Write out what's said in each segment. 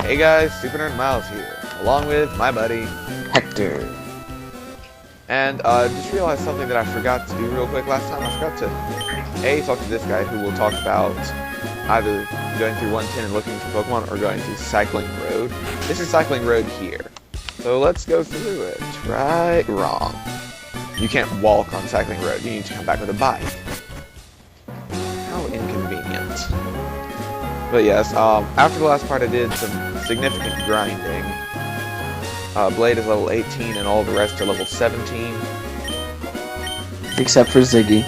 Hey guys, Super Nerd Miles here, along with my buddy Hector. And just realized something that I forgot to do real quick last time. I forgot to talk to this guy who will talk about either going through 110 and looking for Pokemon or going through Cycling Road. This is Cycling Road here. So let's go through it. Right, wrong. You can't walk on Cycling Road. You need to come back with a bike. How inconvenient. But yes, after the last part I did some significant grinding. Blade is level 18 and all the rest are level 17. Except for Ziggy.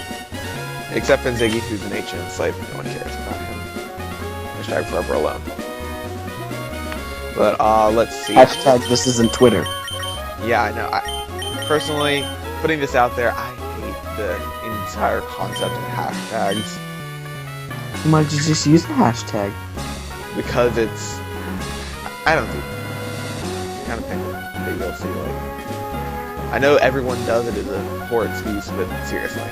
Except for Ziggy, who's an ancient slave. No one cares about him. Hashtag forever alone. But, let's see. Hashtag this isn't Twitter. Yeah, I know. Personally, putting this out there, I hate the entire concept of hashtags. Why don't you just use the hashtag? Because it's... I don't think... kind of thing that you'll see, like... I know everyone does it as a poor excuse, but seriously.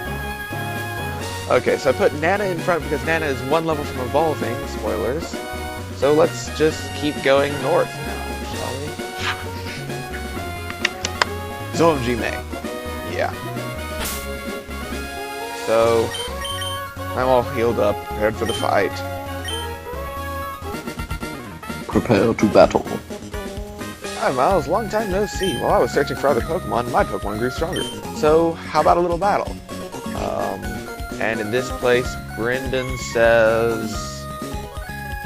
Okay, so I put Nana in front because Nana is one level from evolving, spoilers. So let's just keep going north now, shall we? Zonji May. Yeah. So, I'm all healed up, prepared for the fight. Prepare to battle. Hi Miles, long time no see. While I was searching for other Pokemon, my Pokemon grew stronger. So, how about a little battle? And in this place, Brendan says...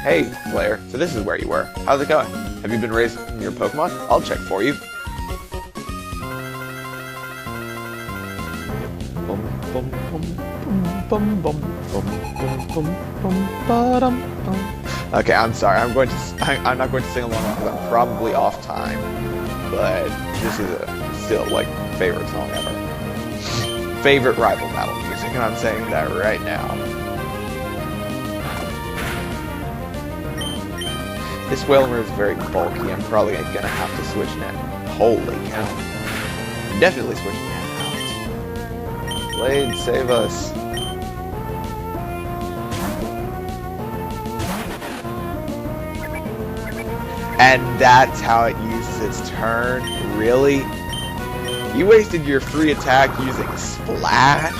Hey, player, so this is where you were. How's it going? Have you been raising your Pokemon? I'll check for you. Okay, I'm sorry. I'm not going to sing along because I'm probably off time. But this is still like favorite song ever. Favorite rival battle music, and I'm saying that right now. This Whalmer is very bulky. I'm probably gonna have to switch now. Holy cow! I'm definitely switching that out. Blade, save us. And that's how it uses its turn? Really? You wasted your free attack using Splash?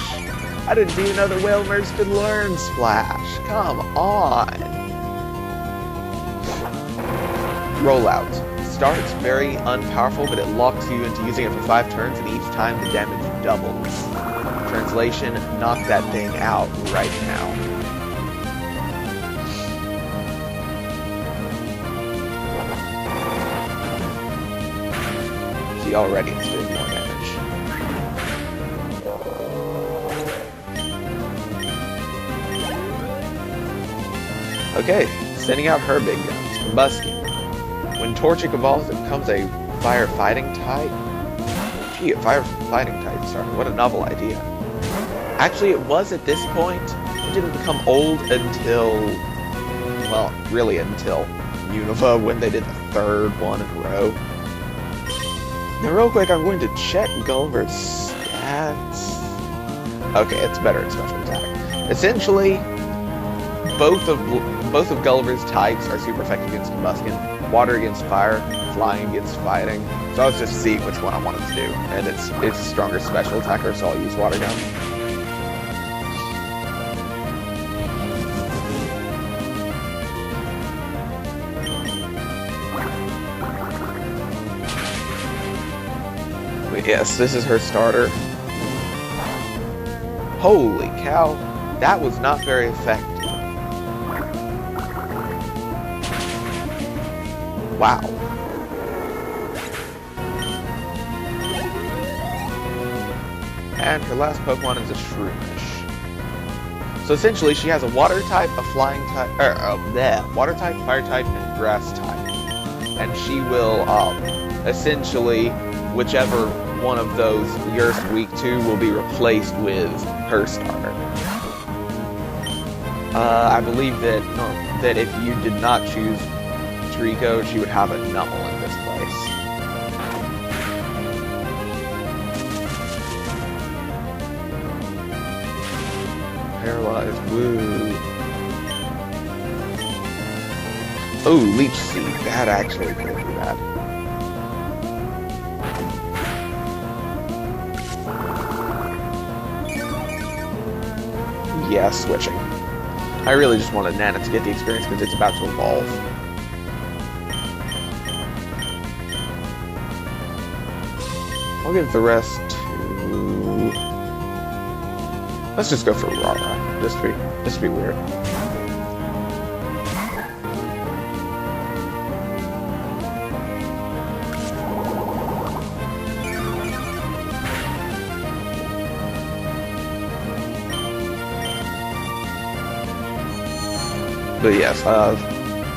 I didn't even know the Whalmers could learn Splash. Come on. Rollout. Starts very unpowerful, but it locks you into using it for 5 turns, and each time the damage doubles. Translation, knock that thing out right now. See, already it's doing more damage. Okay, sending out her big guns. Combustion. When Torchic evolves, it becomes a fire-fighting type. Gee, a fire-fighting type started. What a novel idea. Actually, it was at this point. It didn't become old until... well, really until Unova, when they did the 3rd one in a row. Now, real quick, I'm going to check Gulliver's stats. Okay, it's better at special attack. Essentially, both of Gulliver's types are super effective against Combustion. Water against fire, flying against fighting. So I was just seeing which one I wanted to do. And it's a stronger special attacker, so I'll use Water Gun. But yes, this is her starter. Holy cow, that was not very effective. Wow. And her last Pokemon is a Shroomish. So essentially, she has a Water type, a Flying type, Water type, Fire type, and Grass type. And she will, essentially, whichever one of those you're weak to will be replaced with her starter. I believe that if you did not choose Trico, she would have a Numel in this place. Paralyze, woo. Oh, leech seed. That actually could be bad. Yeah, switching. I really just wanted Nana to get the experience because it's about to evolve. I'll give the rest to... Let's just go for Rara. This would be weird. But yes, a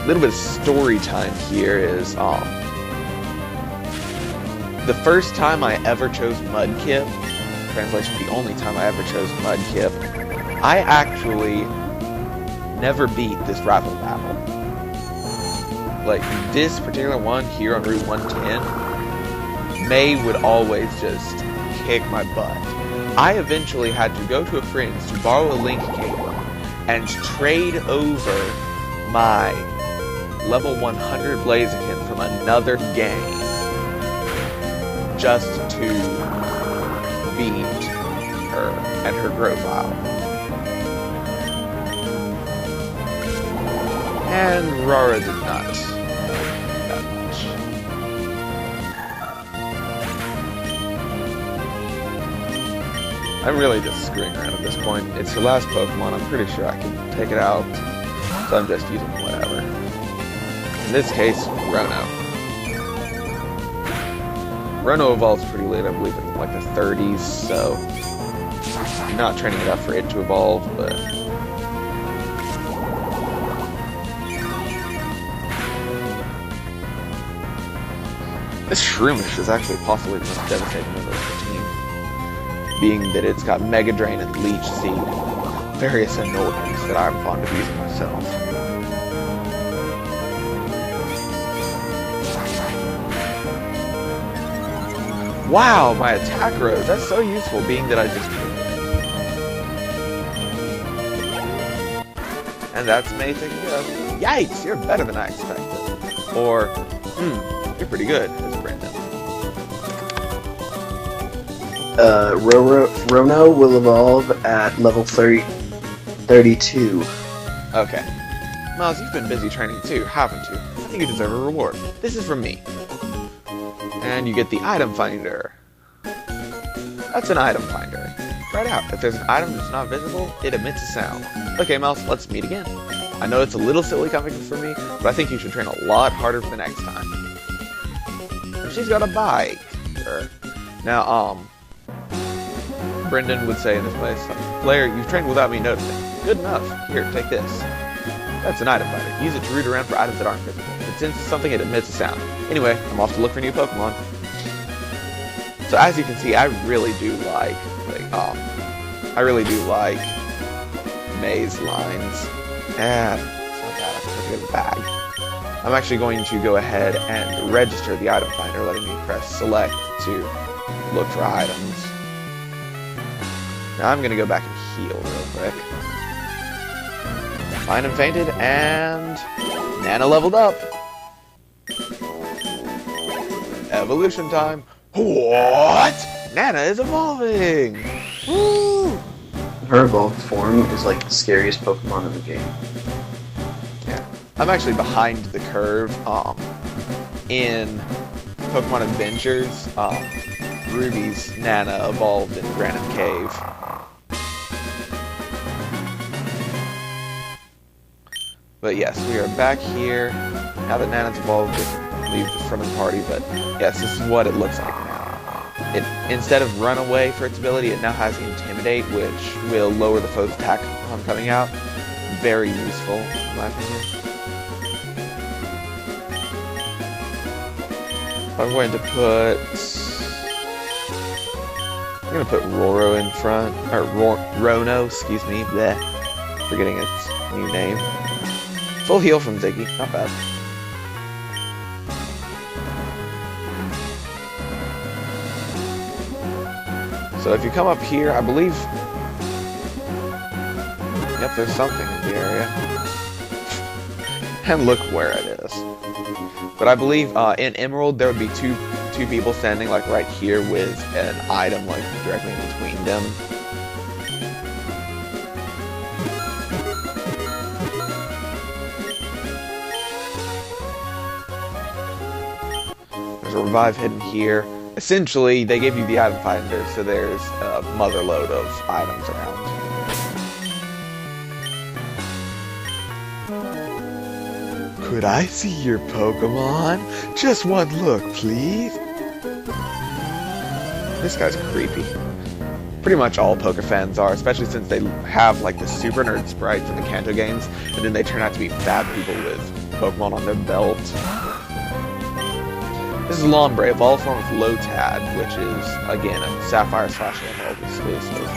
little bit of story time here is the first time I ever chose Mudkip, translation, the only time I ever chose Mudkip, I actually never beat this rival battle. Like, this particular one here on Route 110, May would always just kick my butt. I eventually had to go to a friend's to borrow a link cable and trade over my level 100 Blaziken from another game just to beat her and her Grovyle. And Rara did not that much. I'm really just screwing around at this point. It's her last Pokemon. I'm pretty sure I can take it out. So I'm just using whatever. In this case, Rono. Rono evolves pretty late, I believe in like the 30s, so I'm not training it up for it to evolve, but this Shroomish is actually possibly the most devastating member of the team, being that it's got Mega Drain and Leech Seed and various annoyings that I'm fond of using myself. Wow, my attack rose. That's so useful, being that I just... And that's May taking care of. Yikes, you're better than I expected. Or, you're pretty good, as Brendan. Rono will evolve at level 32. Okay. Miles, you've been busy training too, haven't you? I think you deserve a reward. This is from me. And you get the item finder. That's an item finder. Try it out. If there's an item that's not visible, it emits a sound. Okay, Mouse, let's meet again. I know it's a little silly coming from me, but I think you should train a lot harder for the next time. And she's got a bike. Sure. Now, Brendan would say in this place, Blair, you've trained without me noticing. Good enough. Here, take this. That's an item finder. Use it to root around for items that aren't visible. If it senses something, it emits a sound. Anyway, I'm off to look for new Pokemon. So as you can see, I really do like May's lines. And it's not bad. I can get a bag. I'm actually going to go ahead and register the item finder, letting me press select to look for items. Now I'm going to go back and heal real quick. Fine and fainted, and Nana leveled up. Evolution time. What? Nana is evolving. Woo! Her evolved form is like the scariest Pokemon in the game. Yeah, I'm actually behind the curve. In Pokemon Adventures, Ruby's Nana evolved in Granite Cave. But yes, we are back here. Now that Nana's evolved, we can leave the front of the party, but yes, this is what it looks like now. Instead of Run Away for its ability, it now has Intimidate, which will lower the foe's attack upon coming out. Very useful, in my opinion. I'm going to put Roro in front, or Rono, excuse me, bleh, forgetting its new name. Full heal from Ziggy, not bad. So if you come up here, I believe... Yep, there's something in the area. And look where it is. But I believe in Emerald there would be two people standing like right here with an item like directly in between them. There's a revive hidden here. Essentially, they give you the item finder, so there's a mother load of items around. Could I see your Pokemon? Just one look, please. This guy's creepy. Pretty much all Poke fans are, especially since they have like the super nerd sprites in the Kanto games, and then they turn out to be fat people with Pokemon on their belt. This is Lombre, evolved form of Lotad, which is, again, a Sapphire/Emerald exclusive.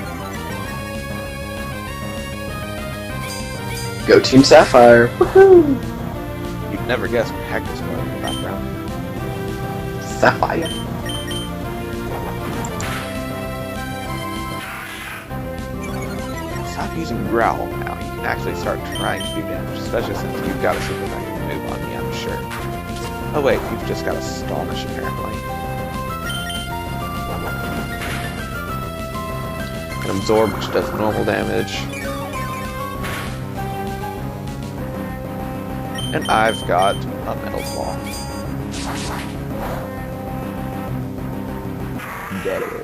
Go Team Sapphire! Woohoo! You'd never guess what Hector's going in the background. Sapphire. Stop using Growl now. You can actually start trying to do damage, especially since you've got a super effective move on me, I'm sure. Oh wait, you've just got Astonish apparently. An Absorb, which does normal damage. And I've got a Metal Claw. Dead air.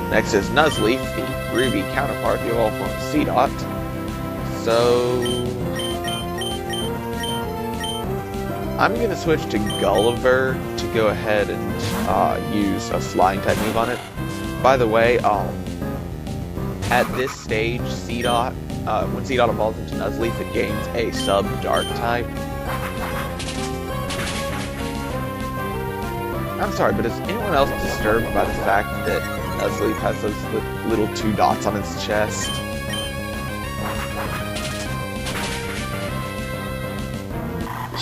Next is Nuzleaf, the Ruby counterpart, the evolved form of Seedot. So I'm gonna switch to Gulliver to go ahead and use a flying type move on it. By the way, at this stage, Seedot, when Seedot evolves into Nuzleaf, it gains a sub-dark type. I'm sorry, but is anyone else disturbed by the fact that Nuzleaf has those little 2 dots on its chest?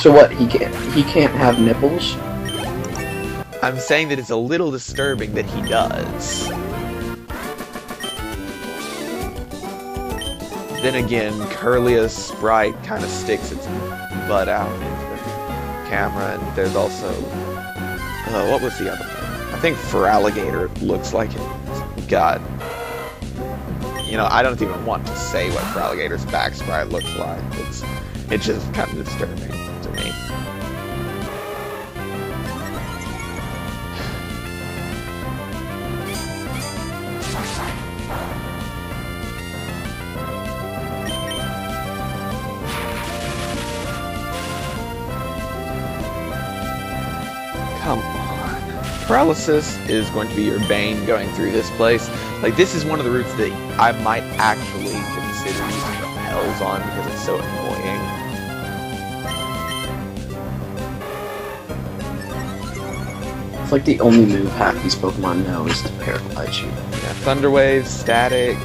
So what? He can't have nipples? I'm saying that it's a little disturbing that he does. Then again, Curlia's sprite kind of sticks its butt out into the camera, and there's also... what was the other one? I think Feraligatr looks like it got... You know, I don't even want to say what Feraligator's back sprite looks like. It's just kind of disturbing to me. Come on. Paralysis is going to be your bane going through this place. Like, this is one of the routes that I might actually consider using repels on because it's so annoying. It's like the only move half these Pokemon know is to paralyze you. Yeah, Thunder Wave, Static.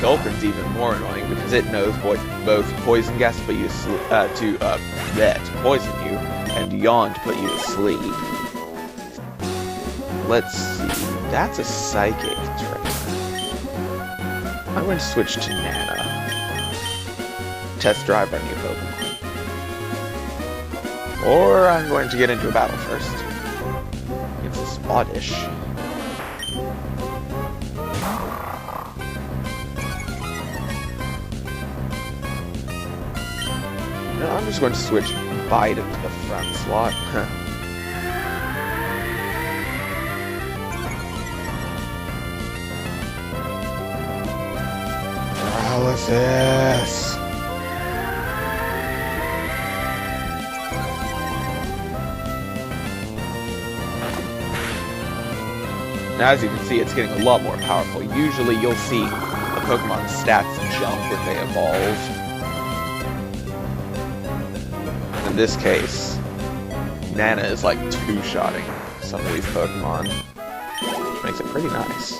Gulpin's even more annoying because it knows both Poison Gas to put you to poison you, and Yawn to put you to sleep. Let's see. That's a Psychic Trainer. I'm going to switch to Nana. Test drive our new Pokemon. Or I'm going to get into a battle first. It's a Oddish. No, I'm just going to switch Bite into the front slot. Paralysis! Now, as you can see, it's getting a lot more powerful. Usually, you'll see a Pokemon's stats jump when they evolve. In this case, Nana is like two-shotting some of these Pokemon, which makes it pretty nice.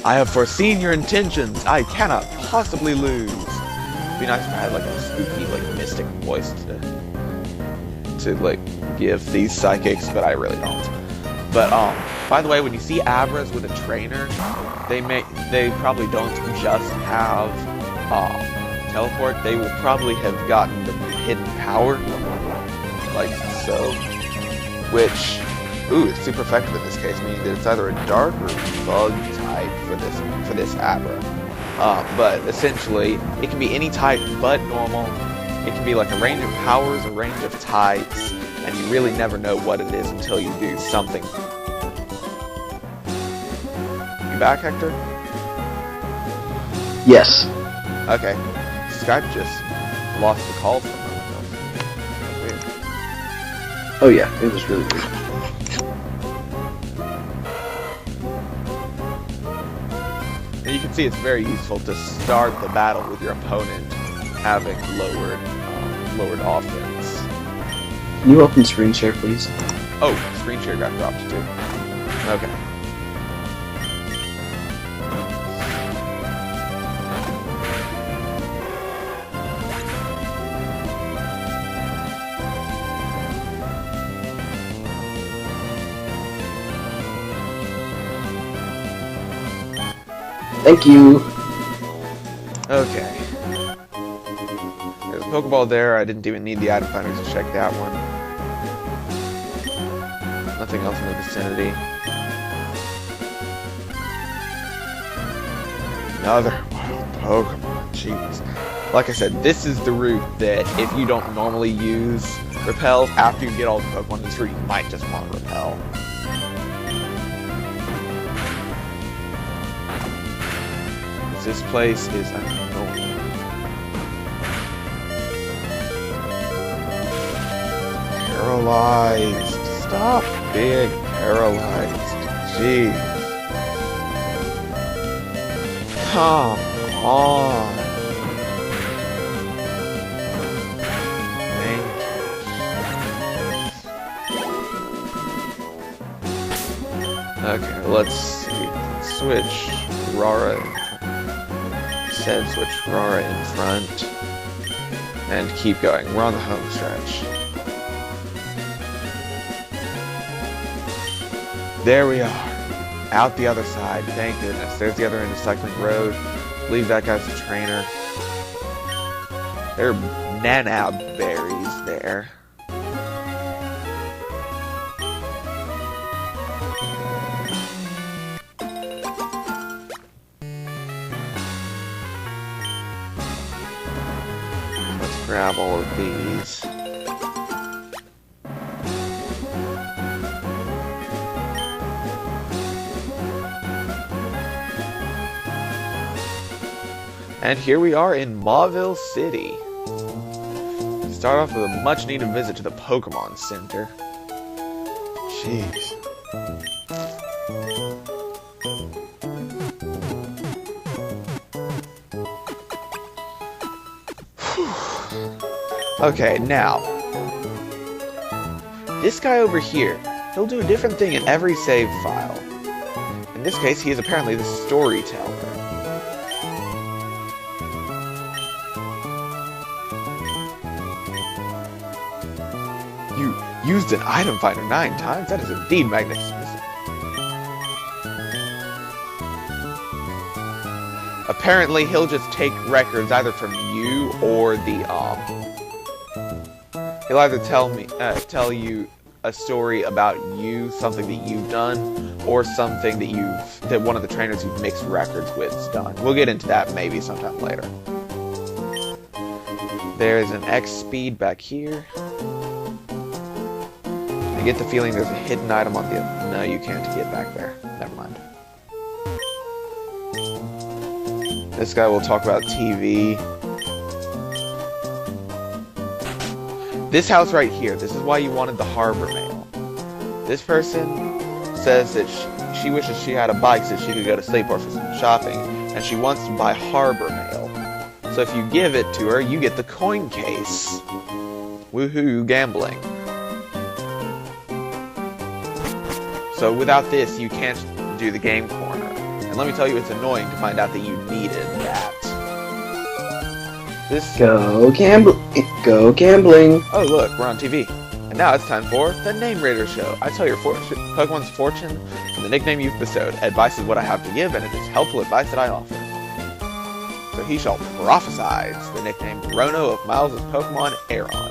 I have foreseen your intentions. I cannot possibly lose. It'd be nice if I had like a spooky, like mystic voice to like give these psychics, but I really don't. But by the way, when you see Abras with a trainer, they probably don't just have teleport. They will probably have gotten the hidden power, like so, which it's super effective in this case, meaning that it's either a dark or bug type for this Abra. But essentially, it can be any type but normal. It can be like a range of powers, a range of types, and you really never know what it is until you do something. You back, Hector? Yes. Okay. Skype just lost the call from me. Weird. Oh yeah, it was really weird. And you can see it's very useful to start the battle with your opponent having lowered offense. Can you open screen share, please? Oh, screen share got dropped too. Okay. Thank you. Okay. There's a Pokeball there. I didn't even need the item finder to check that one. Nothing else in the vicinity. Another wild Pokemon. Jeez. Like I said, this is the route that if you don't normally use repels, after you get all the Pokemon in this route, you might just want to repel. This place is annoying. Paralyzed. Stop being paralyzed. Jeez. Come on. Thank you. Okay, let's see. Switch Rara. Said switch Rara in front. And keep going. We're on the home stretch. There we are. Out the other side. Thank goodness. There's the other end of Cycling Road. Leave that guy's a trainer. There are Nanab berries there. Let's grab all of these. And here we are in Mauville City. Start off with a much needed visit to the Pokemon Center. Jeez. Okay, now. This guy over here, he'll do a different thing in every save file. In this case, he is apparently the storyteller. You used an item finder 9 times? That is indeed magnificent. Apparently, he'll just take records either from you or the he'll either tell you a story about you, something that you've done, or something that one of the trainers you've mixed records with's done. We'll get into that maybe sometime later. There's an X speed back here. I get the feeling there's a hidden item on the other. No, you can't get back there. Never mind. This guy will talk about TV. This house right here, this is why you wanted the harbor mail. This person says that she wishes she had a bike so she could go to Slateport for some shopping, and she wants to buy harbor mail. So if you give it to her, you get the coin case. Woohoo, gambling. So without this, you can't do the game corner. And let me tell you, it's annoying to find out that you needed that. This... Go gambling. Oh look, we're on TV. And now it's time for the Name Raider Show. I tell your Pokemon's fortune from the nickname you've bestowed. Advice is what I have to give, and it is helpful advice that I offer. So he shall prophesize the nickname Rono of Miles' Pokemon Aeron.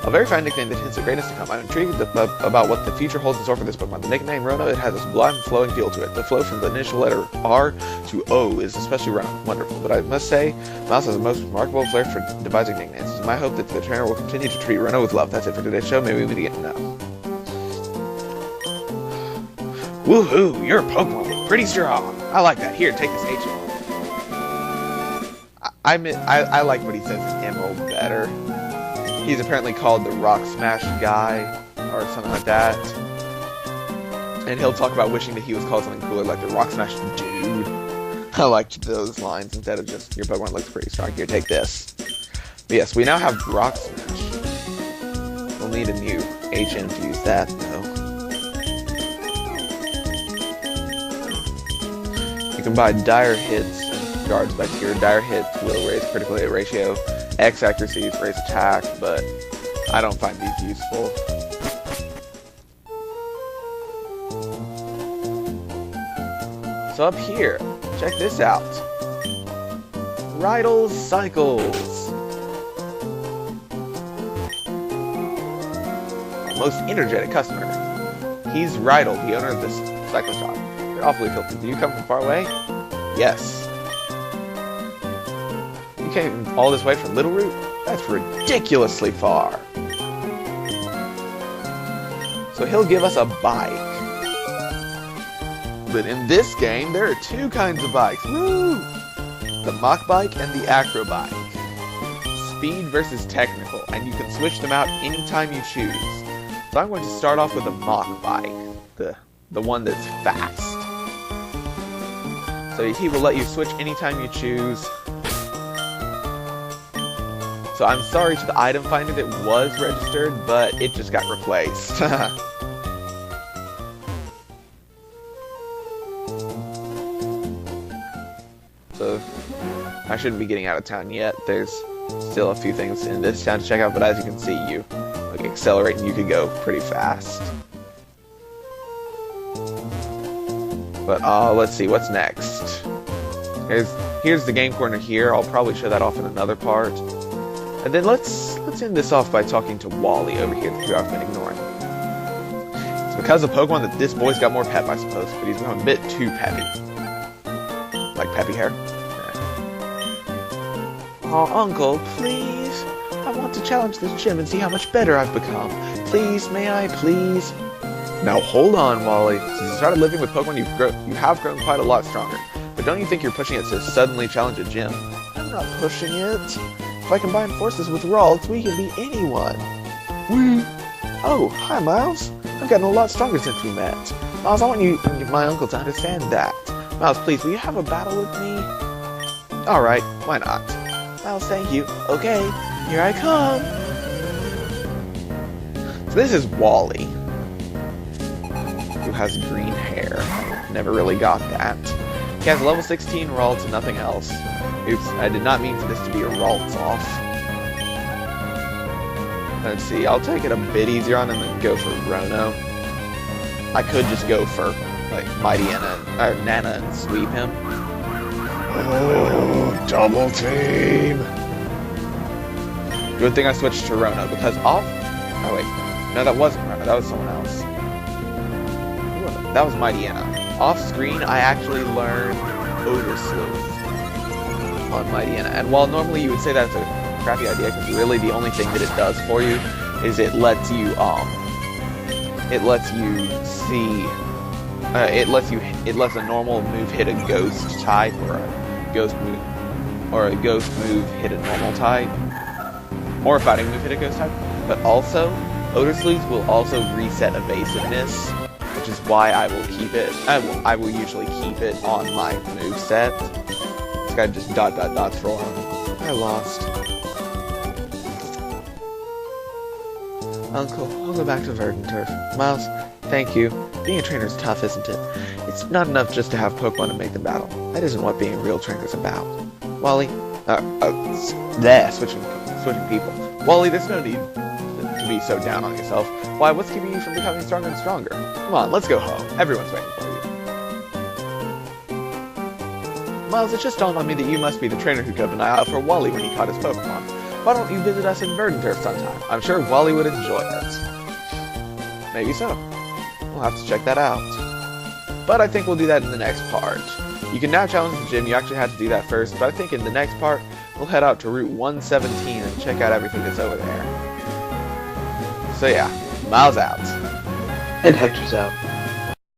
A very fine nickname that hints at greatness to come. I'm intrigued about what the future holds in store for this Pokemon. The nickname Rono, it has a sublime flowing feel to it. The flow from the initial letter R to O is especially wonderful, but I must say, Miles has the most remarkable flair for devising nicknames. It's my hope that the trainer will continue to treat Rono with love. That's it for today's show. Maybe we get to know. Woohoo! Your Pokemon looks pretty strong. I like that. Here, take this H. I like what he says in Emerald better. He's apparently called the Rock Smash guy, or something like that. And he'll talk about wishing that he was called something cooler, like the Rock Smash dude. I liked those lines instead of just, your Pokemon looks pretty strong, here, take this. But yes, we now have Rock Smash. We'll need a new HM to use that, though. You can buy Dire Hits and guards back here. Dire Hits will raise critical hit ratio. X accuracies raise attack, but I don't find these useful. So up here, check this out. Rydell Cycles. Most energetic customer. He's Rydell, the owner of this cycle shop. They're awfully filthy. Do you come from far away? Yes. Came all this way from Little Root? That's ridiculously far. So he'll give us a bike. But in this game, there are two kinds of bikes. Woo! The Mach Bike and the Acro Bike. Speed versus technical, and you can switch them out anytime you choose. So I'm going to start off with the Mach Bike, the one that's fast. So he will let you switch anytime you choose. So I'm sorry to the item finder that was registered, but it just got replaced. So I shouldn't be getting out of town yet. There's still a few things in this town to check out, but as you can see, you like accelerate and you could go pretty fast. But let's see what's next. Here's the game corner here. I'll probably show that off in another part. And then let's end this off by talking to Wally over here, who I've been ignoring. It's because of Pokemon that this boy's got more pep, I suppose, but he's become a bit too peppy. Like peppy hair. Oh, Uncle, please. I want to challenge this gym and see how much better I've become. Please, may I, please? Now hold on, Wally. Since you started living with Pokemon, you have grown quite a lot stronger. But don't you think you're pushing it to suddenly challenge a gym? I'm not pushing it. If I combine forces with Ralts, we can beat anyone. Woo! Oh, hi, Miles. I've gotten a lot stronger since we met. Miles, I want you and my uncle to understand that. Miles, please, will you have a battle with me? Alright, why not? Miles, thank you. Okay, here I come. So this is Wally, who has green hair. Never really got that. He has level 16 Ralts and nothing else. Oops, I did not mean for this to be a Ralts off. Let's see, I'll take it a bit easier on him and go for Rono. I could just go for, like, Mighty Nana and sweep him. Oh, double team! Good thing I switched to Rono, because off... Oh wait, no, that wasn't Rono, that was someone else. That was Mighty Nana. Off screen, I actually learned Odor Sleuth on Mighty Nana. And while normally you would say that's a crappy idea, because really the only thing that it does for you is it lets you see, it lets a normal move hit a ghost type, or a ghost move hit a normal type, or a fighting move hit a ghost type. But also, Odor Sleuth will also reset evasiveness, which is why I will keep it. I will usually keep it on my moveset. This guy just dots for him. I lost. Uncle, I'll go back to Verdanturf. Miles, thank you. Being a trainer is tough, isn't it? It's not enough just to have Pokemon and make them battle. That isn't what being a real trainer is about. Wally, switching people. Wally, there's no need to to be so down on yourself. Why, what's keeping you from becoming stronger and stronger? Come on, let's go home. Everyone's waiting for you. Miles, it just dawned on me that you must be the trainer who kept an eye out for Wally when he caught his Pokemon. Why don't you visit us in Verdant Turf sometime? I'm sure Wally would enjoy it. Maybe so. We'll have to check that out. But I think we'll do that in the next part. You can now challenge the gym. You actually had to do that first, but I think in the next part, we'll head out to Route 117 and check out everything that's over there. So yeah, Miles out. And Hector's out.